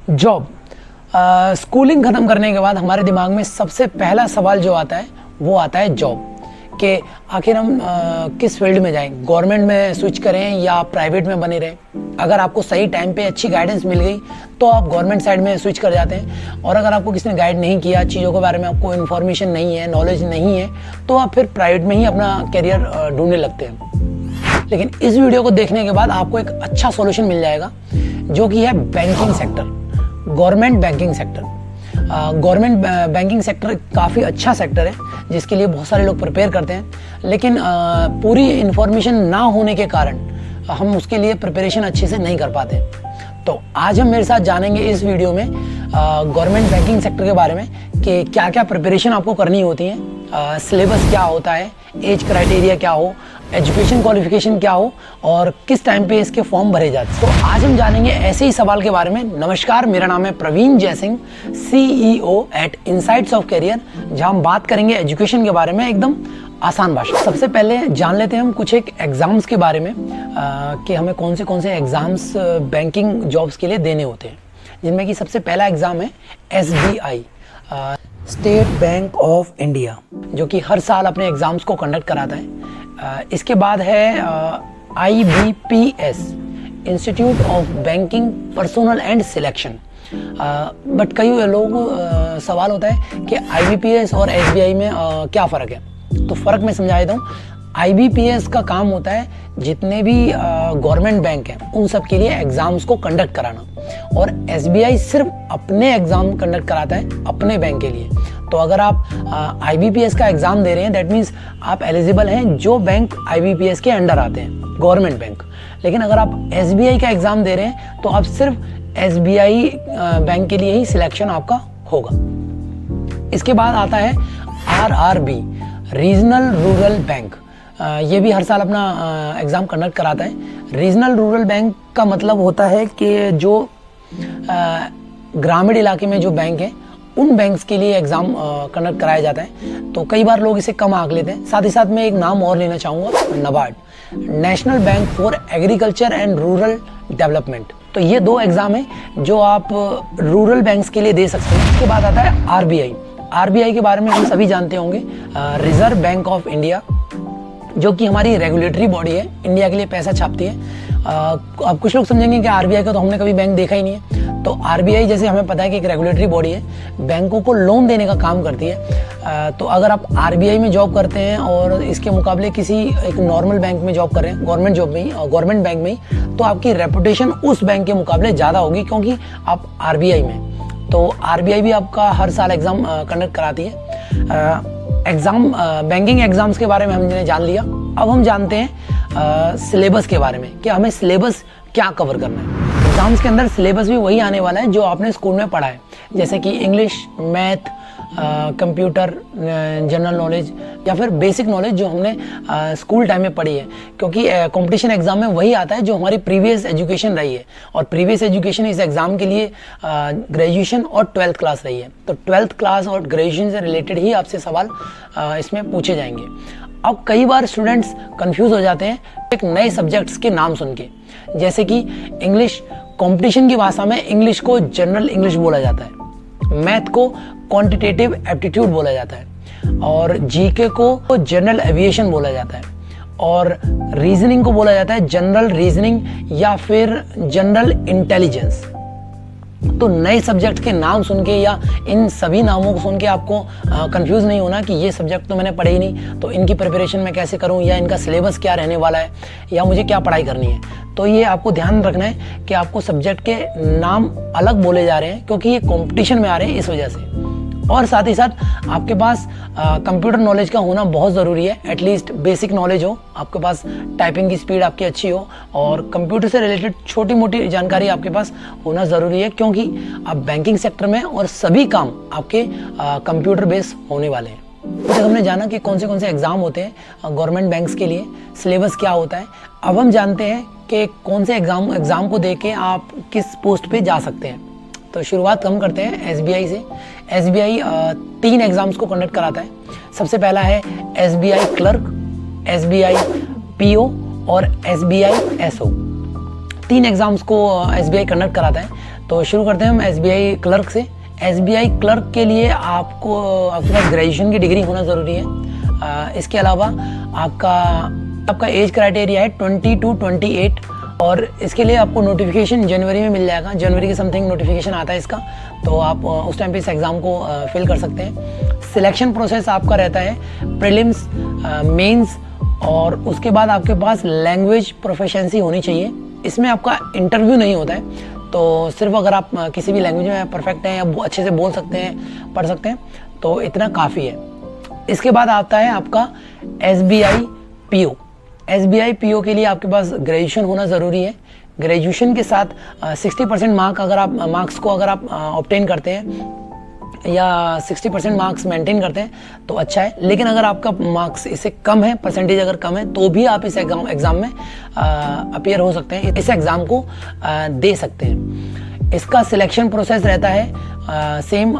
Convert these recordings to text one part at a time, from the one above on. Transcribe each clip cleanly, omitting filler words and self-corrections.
Job. Schooling ख़त्म करने के बाद हमारे दिमाग में सबसे पहला सवाल जो आता है वो आता है जॉब कि आखिर हम किस फील्ड में जाएं, गवर्नमेंट में स्विच करें या प्राइवेट में बने रहें। अगर आपको सही टाइम पे अच्छी गाइडेंस मिल गई तो आप गवर्नमेंट साइड में स्विच कर जाते हैं, और अगर आपको किसी ने गाइड नहीं किया, चीज़ों के बारे में आपको इन्फॉर्मेशन नहीं है, नॉलेज नहीं है, तो आप फिर प्राइवेट में ही अपना करियर ढूंढने लगते हैं। लेकिन इस वीडियो को देखने के बाद आपको एक अच्छा सॉल्यूशन मिल जाएगा जो कि है banking sector, government banking sector. Government banking sector काफ़ी अच्छा सेक्टर है जिसके लिए बहुत सारे लोग प्रिपेयर करते हैं, लेकिन पूरी इन्फॉर्मेशन ना होने के कारण हम उसके लिए प्रिपरेशन अच्छे से नहीं कर पाते। तो आज हम मेरे साथ जानेंगे इस वीडियो में गवर्नमेंट बैंकिंग सेक्टर के बारे में कि क्या क्या प्रिपरेशन आपको करनी होती है, सिलेबस क्या होता है, एज क्राइटेरिया क्या हो, एजुकेशन क्वालिफिकेशन क्या हो और किस टाइम पे इसके फॉर्म भरे जाते हैं। तो आज हम जानेंगे ऐसे ही सवाल के बारे में। नमस्कार, मेरा नाम है Praveen Jaisingh, CEO at Insights of Career, जहां हम बात करेंगे एजुकेशन के बारे में एकदम आसान भाषा। सबसे पहले जान लेते हैं हम कुछ एक एग्जाम्स के बारे में कि हमें कौन से एग्जाम्स बैंकिंग जॉब्स के लिए देने होते हैं, जिनमें कि सबसे पहला एग्जाम है SBI, state bank of India, जो कि हर साल अपने एग्जाम्स को कंडक्ट कराता है। इसके बाद है IBPS, institute of banking personal and selection. But कई लोग सवाल होता है कि IBPS और SBI में क्या फ़र्क है, तो फ़र्क मैं समझा देता हूँ। IBPS का काम होता है जितने भी गवर्नमेंट बैंक हैं उन सब के लिए एग्ज़ाम्स को कंडक्ट कराना, और SBI सिर्फ अपने एग्ज़ाम कंडक्ट कराता है अपने बैंक के लिए। तो अगर आप IBPS का एग्ज़ाम दे रहे हैं, दैट मीन्स आप एलिजिबल हैं जो बैंक IBPS के अंडर आते हैं, गवर्नमेंट बैंक। लेकिन अगर आप SBI का एग्ज़ाम दे रहे हैं तो आप सिर्फ SBI बैंक के लिए ही सिलेक्शन आपका होगा। इसके बाद आता है RRB, रीजनल रूरल बैंक। ये भी हर साल अपना एग्ज़ाम कंडक्ट कराता है। रीजनल रूरल बैंक का मतलब होता है कि जो ग्रामीण इलाके में जो बैंक है उन बैंक्स के लिए एग्ज़ाम कंडक्ट कराया जाता है। तो कई बार लोग इसे कम आंक लेते हैं। साथ ही साथ मैं एक नाम और लेना चाहूँगा, NABARD, national bank for agriculture and rural development. तो ये दो एग्ज़ाम है जो आप रूरल बैंक्स के लिए दे सकते हैं। इसके बाद आता है RBI के बारे में हम सभी जानते होंगे, रिजर्व बैंक ऑफ इंडिया, जो कि हमारी रेगुलेटरी बॉडी है, इंडिया के लिए पैसा छापती है। अब कुछ लोग समझेंगे कि RBI का तो हमने कभी बैंक देखा ही नहीं है। तो RBI जैसे हमें पता है कि एक रेगुलेटरी बॉडी है, बैंकों को लोन देने का काम करती है। तो अगर आप RBI में जॉब करते हैं और इसके मुकाबले किसी एक नॉर्मल बैंक में जॉब कर रहे हैं, गवर्नमेंट बैंक में ही, तो आपकी रेपुटेशन उस बैंक के मुकाबले ज़्यादा होगी क्योंकि आप RBI में। तो RBI भी आपका हर साल एग्ज़ाम कंडक्ट कराती है। बैंकिंग एग्जाम्स के बारे में हमने जान लिया। अब हम जानते हैं सिलेबस के बारे में कि हमें सिलेबस क्या कवर करना है। एग्जाम्स के अंदर सिलेबस भी वही आने वाला है जो आपने स्कूल में पढ़ा है, जैसे कि English, math, computer, general knowledge या फिर बेसिक नॉलेज जो हमने स्कूल टाइम में पढ़ी है। क्योंकि कंपटीशन एग्जाम में वही आता है जो हमारी प्रीवियस एजुकेशन रही है, और प्रीवियस एजुकेशन इस एग्ज़ाम के लिए ग्रेजुएशन और 12th क्लास रही है। तो 12th क्लास और ग्रेजुएशन से रिलेटेड ही आपसे सवाल इसमें पूछे जाएंगे। अब कई बार स्टूडेंट्स कंफ्यूज हो जाते हैं एक नए सब्जेक्ट्स के नाम सुन के, जैसे कि इंग्लिश, कंपटीशन की भाषा में इंग्लिश को जनरल इंग्लिश बोला जाता है, मैथ को क्वांटिटेटिव एप्टीट्यूड बोला जाता है, और जीके को जनरल एविएशन बोला जाता है, और रीजनिंग को बोला जाता है जनरल रीजनिंग या फिर जनरल इंटेलिजेंस। तो नए सब्जेक्ट के नाम सुन के या इन सभी नामों को सुन के आपको कंफ्यूज नहीं होना कि ये सब्जेक्ट तो मैंने पढ़े ही नहीं, तो इनकी प्रिपरेशन मैं कैसे करूं, या इनका सिलेबस क्या रहने वाला है, या मुझे क्या पढ़ाई करनी है। तो ये आपको ध्यान रखना है कि आपको सब्जेक्ट के नाम अलग बोले जा रहे हैं क्योंकि ये कंपटीशन में आ रहे हैं इस वजह से। और साथ ही साथ आपके पास कंप्यूटर नॉलेज का होना बहुत ज़रूरी है, एटलीस्ट बेसिक नॉलेज हो आपके पास, टाइपिंग की स्पीड आपकी अच्छी हो, और कंप्यूटर से रिलेटेड छोटी मोटी जानकारी आपके पास होना ज़रूरी है, क्योंकि आप बैंकिंग सेक्टर में और सभी काम आपके कंप्यूटर बेस होने वाले हैं। तो हमने जाना कि कौन से एग्ज़ाम होते हैं गवर्नमेंट बैंक्स के लिए, सिलेबस क्या होता है। अब हम जानते हैं कि कौन से एग्ज़ाम को दे के आप किस पोस्ट पे जा सकते हैं। तो शुरुआत हम करते हैं SBI से। SBI 3 एग्ज़ाम्स को कंडक्ट कराता है। सबसे पहला है SBI क्लर्क, SBI PO और SBI SO। 3 एग्ज़ाम्स को SBI कंडक्ट कराता है। तो शुरू करते हैं हम एसबीआई क्लर्क से। एसबीआई क्लर्क के लिए आपके पास ग्रेजुएशन की डिग्री होना ज़रूरी है। इसके अलावा आपका एज क्राइटेरिया है 20 to 28 और इसके लिए आपको नोटिफिकेशन जनवरी में मिल जाएगा। जनवरी के समथिंग नोटिफिकेशन आता है इसका, तो आप उस टाइम पे इस एग्ज़ाम को फिल कर सकते हैं। सिलेक्शन प्रोसेस आपका रहता है प्रीलिम्स, मेंस और उसके बाद आपके पास लैंग्वेज प्रोफिशिएंसी होनी चाहिए। इसमें आपका इंटरव्यू नहीं होता है, तो सिर्फ अगर आप किसी भी लैंग्वेज में परफेक्ट हैं या अच्छे से बोल सकते हैं, पढ़ सकते हैं, तो इतना काफ़ी है। इसके बाद आता है आपका एसबीआई पीओ। एसबीआई पीओ के लिए आपके पास ग्रेजुएशन होना ज़रूरी है। ग्रेजुएशन के साथ 60% मार्क्स को अगर आप ऑब्टेन करते हैं या 60% मार्क्स मेंटेन करते हैं तो अच्छा है। लेकिन अगर आपका मार्क्स इससे कम है, परसेंटेज अगर कम है, तो भी आप इस एग्ज़ाम में अपीयर हो सकते हैं, इस एग्ज़ाम को दे सकते हैं। इसका सिलेक्शन प्रोसेस रहता है सेम,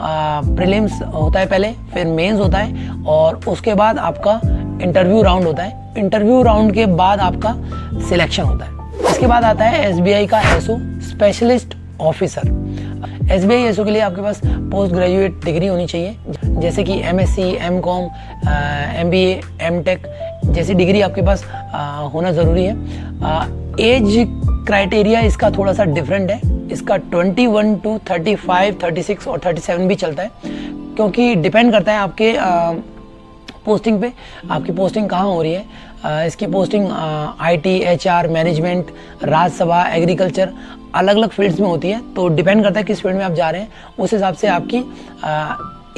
प्रीलिम्स होता है पहले, फिर मेंस होता है और उसके बाद आपका इंटरव्यू राउंड होता है। इंटरव्यू राउंड के बाद आपका सिलेक्शन होता है। इसके बाद आता है एसबीआई का SO, specialist officer. SBI SO के लिए आपके पास पोस्ट ग्रेजुएट डिग्री होनी चाहिए, जैसे कि एमएससी, एमकॉम, एमबीए, एमटेक जैसी डिग्री आपके पास होना ज़रूरी है। एज क्राइटेरिया इसका थोड़ा सा डिफरेंट है। इसका 21 to 35, 36 और 37 भी चलता है, क्योंकि डिपेंड करता है आपके पोस्टिंग पे, आपकी पोस्टिंग कहाँ हो रही है। इसकी posting IT, HR, management, Rajya Sabha, agriculture अलग अलग फील्ड्स में होती है, तो डिपेंड करता है किस फील्ड में आप जा रहे हैं, उस हिसाब से आपकी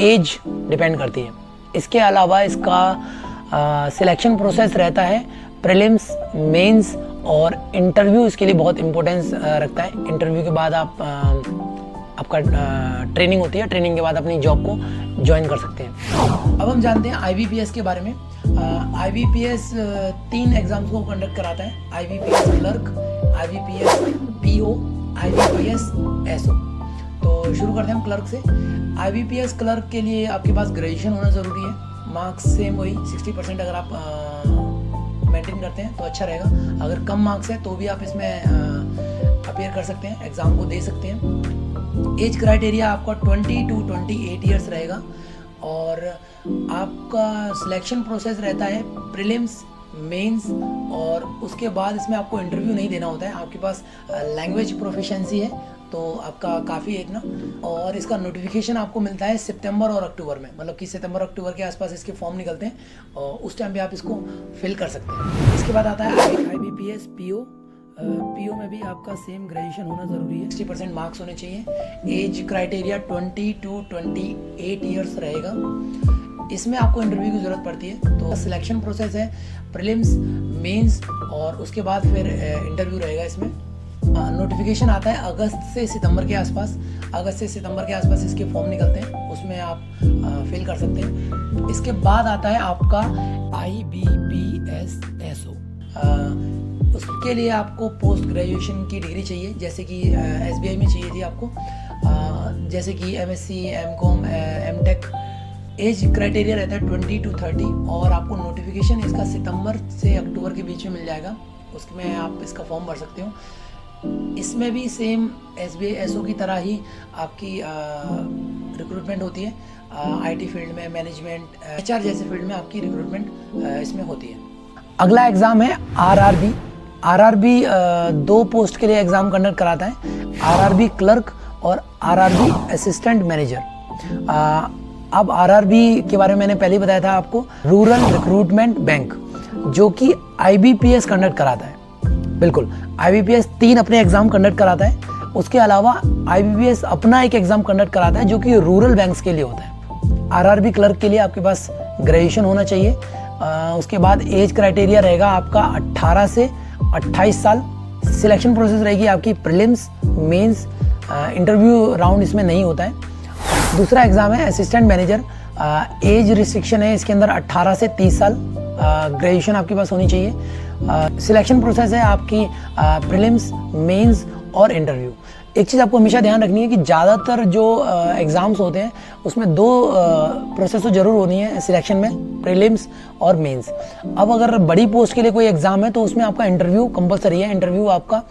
एज डिपेंड करती है। इसके अलावा इसका सिलेक्शन प्रोसेस रहता है प्रीलिम्स, मेंस और इंटरव्यू इसके लिए बहुत इंपॉर्टेंस रखता है। इंटरव्यू के बाद आपका ट्रेनिंग होती है, ट्रेनिंग के बाद अपनी जॉब को ज्वाइन कर सकते हैं। अब हम जानते हैं आईबीपीएस के बारे में। आईबीपीएस 3 एग्जाम्स को कंडक्ट कराता है, IBPS clerk, IBPS PO, IBPS SO. तो शुरू करते हैं हम क्लर्क से। आईबीपीएस क्लर्क के लिए आपके पास ग्रेजुएशन होना ज़रूरी है। मार्क्स सेम वही 60% अगर आप मेंटेन करते हैं तो अच्छा रहेगा। अगर कम मार्क्स है तो भी आप इसमें अपीयर कर सकते हैं, एग्ज़ाम को दे सकते हैं। एज क्राइटेरिया आपका 20 to 28 ईयर्स रहेगा और आपका सिलेक्शन प्रोसेस रहता है प्रीलिम्स, मेंस और उसके बाद इसमें आपको इंटरव्यू नहीं देना होता है। आपके पास लैंग्वेज प्रोफिशिएंसी है तो आपका काफ़ी है ना। और इसका नोटिफिकेशन आपको मिलता है सितंबर और अक्टूबर में, मतलब कि सितंबर अक्टूबर के आसपास इसके फॉर्म निकलते हैं और उस टाइम पे आप इसको फिल कर सकते हैं। इसके बाद आता है आईबीपीएस पीओ। पीओ में भी आपका सेम ग्रेजुएशन होना ज़रूरी है, 60% मार्क्स होने चाहिए। एज क्राइटेरिया 20 to 28 ईयर्स रहेगा। इसमें आपको इंटरव्यू की ज़रूरत पड़ती है। तो सिलेक्शन प्रोसेस है प्रीलिम्स, मेंस और उसके बाद फिर इंटरव्यू रहेगा। इसमें नोटिफिकेशन आता है अगस्त से सितंबर के आसपास। अगस्त से सितंबर के आसपास इसके फॉर्म निकलते हैं, उसमें आप फिल कर सकते हैं। इसके बाद आता है आपका आईबीपीएस एसओ। उसके लिए आपको पोस्ट ग्रेजुएशन की डिग्री चाहिए, जैसे कि एसबीआई में चाहिए थी आपको, जैसे कि MSc, MCom, MTech. Age criteria रहता है 20 to 30 और आपको नोटिफिकेशन इसका सितंबर से अक्टूबर के बीच में मिल जाएगा, उसमें आप इसका फॉर्म भर सकते हो। इसमें भी सेम एसबीआई एसओ की तरह ही आपकी रिक्रूटमेंट होती है। आईटी फील्ड में, मैनेजमेंट, एचआर जैसे फील्ड में आपकी रिक्रूटमेंट इसमें होती है। अगला एग्ज़ाम है आरआरबी। आरआरबी 2 पोस्ट के लिए एग्ज़ाम कंडक्ट कराता है, आरआरबी क्लर्क और आरआरबी असिस्टेंट मैनेजर। अब आरआरबी के बारे में मैंने पहले ही बताया था आपको, रूरल रिक्रूटमेंट बैंक, जो कि आईबीपीएस कंडक्ट कराता है। बिल्कुल, आईबीपीएस 3 अपने एग्ज़ाम कंडक्ट कराता है, उसके अलावा आईबीपीएस अपना एक एग्ज़ाम कंडक्ट कराता है जो कि रूरल बैंक्स के लिए होता है। आरआरबी क्लर्क के लिए आपके पास ग्रेजुएशन होना चाहिए। उसके बाद एज क्राइटेरिया रहेगा आपका 18 से 28 साल। सिलेक्शन प्रोसेस रहेगी आपकी प्रीलिम्स, मेंस, इंटरव्यू राउंड इसमें नहीं होता है। दूसरा एग्ज़ाम है असिस्टेंट मैनेजर। एज रिस्ट्रिक्शन है इसके अंदर 18 से 30 साल। ग्रेजुएशन आपके पास होनी चाहिए। सिलेक्शन प्रोसेस है आपकी प्रीलिम्स, मेंस और इंटरव्यू। एक चीज़ आपको हमेशा ध्यान रखनी है कि ज़्यादातर जो एग्ज़ाम्स होते हैं उसमें 2 प्रोसेस तो ज़रूर होनी है सिलेक्शन में, प्रीलिम्स और मेंस। अब अगर बड़ी पोस्ट के लिए कोई एग्ज़ाम है तो उसमें आपका इंटरव्यू कंपलसरी है, इंटरव्यू आपका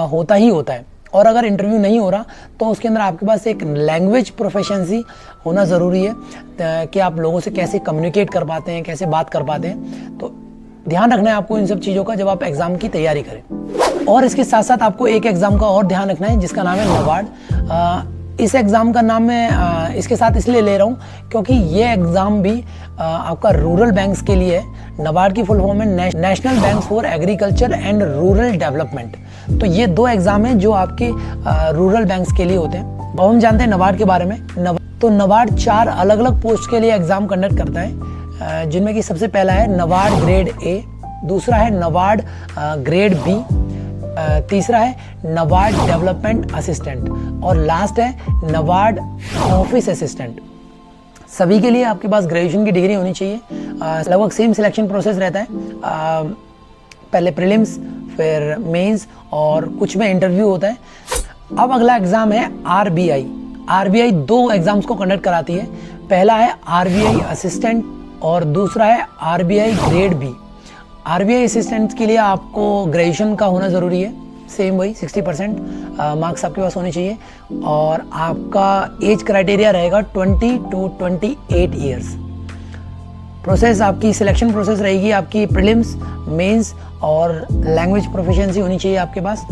होता ही होता है। और अगर इंटरव्यू नहीं हो रहा तो उसके अंदर आपके पास एक लैंग्वेज प्रोफिशिएंसी होना ज़रूरी है कि आप लोगों से कैसे कम्युनिकेट कर पाते हैं, कैसे बात कर पाते हैं। तो ध्यान रखना है आपको इन सब चीज़ों का जब आप एग्ज़ाम की तैयारी करें। और इसके साथ साथ आपको एक एग्ज़ाम का और ध्यान रखना है जिसका नाम है नबार्ड। इस एग्ज़ाम का नाम मैं इसके साथ इसलिए ले रहा हूँ क्योंकि ये एग्ज़ाम भी आपका रूरल बैंक्स के लिए है। नबार्ड की फुल फॉर्म है national bank for agriculture and rural development. तो ये 2 एग्ज़ाम हैं जो आपके रूरल बैंक्स के लिए होते हैं। अब हम जानते हैं नबार्ड के बारे में। तो नबार्ड 4 अलग अलग पोस्ट के लिए एग्ज़ाम कंडक्ट करता है, जिनमें कि सबसे पहला है नबार्ड ग्रेड ए, दूसरा है नबार्ड ग्रेड बी, तीसरा है नबार्ड डेवलपमेंट असिस्टेंट और लास्ट है नबार्ड ऑफिस असिस्टेंट। सभी के लिए आपके पास ग्रेजुएशन की डिग्री होनी चाहिए। लगभग सेम सिलेक्शन प्रोसेस रहता है, पहले प्रीलिम्स फिर मेंस और कुछ में इंटरव्यू होता है। अब अगला एग्ज़ाम है आरबीआई। आरबीआई 2 एग्ज़ाम्स को कंडक्ट कराती है। पहला है आरबीआई असिस्टेंट और दूसरा है RBI grade B. RBI assistant के लिए आपको ग्रेजुएशन का होना ज़रूरी है, सेम वही 60% मार्क्स आपके पास होने चाहिए और आपका एज क्राइटेरिया रहेगा 20 to 28 ईयर्स। प्रोसेस आपकी सिलेक्शन प्रोसेस रहेगी, आपकी प्रीलिम्स, मेंस और लैंग्वेज प्रोफिशिएंसी होनी चाहिए आपके पास।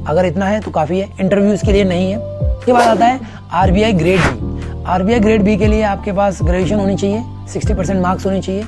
अगर इतना है तो काफ़ी है, इंटरव्यूज़ के लिए नहीं है। उसके बाद आता है RBI grade B. RBI grade B के लिए आपके पास ग्रेजुएशन होनी चाहिए, 60% मार्क्स होनी चाहिए।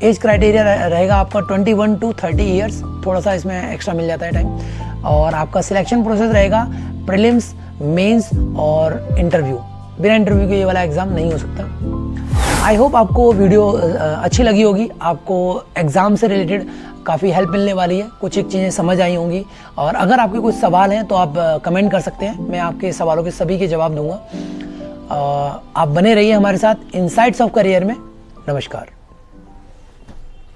एज क्राइटेरिया रहेगा आपका 21 to 30 ईयर्स, थोड़ा सा इसमें एक्स्ट्रा मिल जाता है टाइम। और आपका सिलेक्शन प्रोसेस रहेगा प्रीलिम्स, मेंस और इंटरव्यू। बिना इंटरव्यू के ये वाला एग्ज़ाम नहीं हो सकता। आई होप आपको वीडियो अच्छी लगी होगी, आपको एग्ज़ाम से रिलेटेड काफ़ी हेल्प मिलने वाली है, कुछ एक चीज़ें समझ आई होंगी। और अगर आपके कुछ सवाल हैं तो आप कमेंट कर सकते हैं, मैं आपके सवालों के सभी के जवाब दूंगा। आप बने रहिए हमारे साथ इनसाइट्स ऑफ करियर में। नमस्कार।